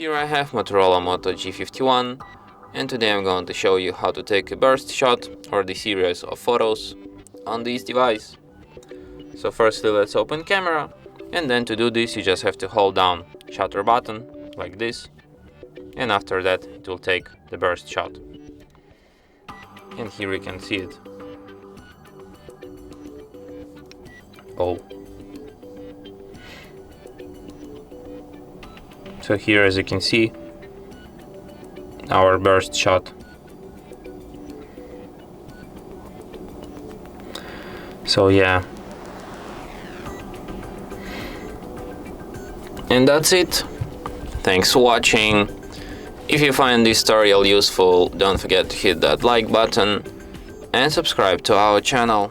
Here I have Motorola Moto G51, and today I'm going to show you how to take a burst shot or the series of photos on this device. So firstly, let's open camera, and then to do this you just have to hold down shutter button like this, and after that it will take the burst shot. And here you can see it. Oh. So here, as you can see, our burst shot. So yeah. And that's it. Thanks for watching. If you find this tutorial useful, don't forget to hit that like button and subscribe to our channel.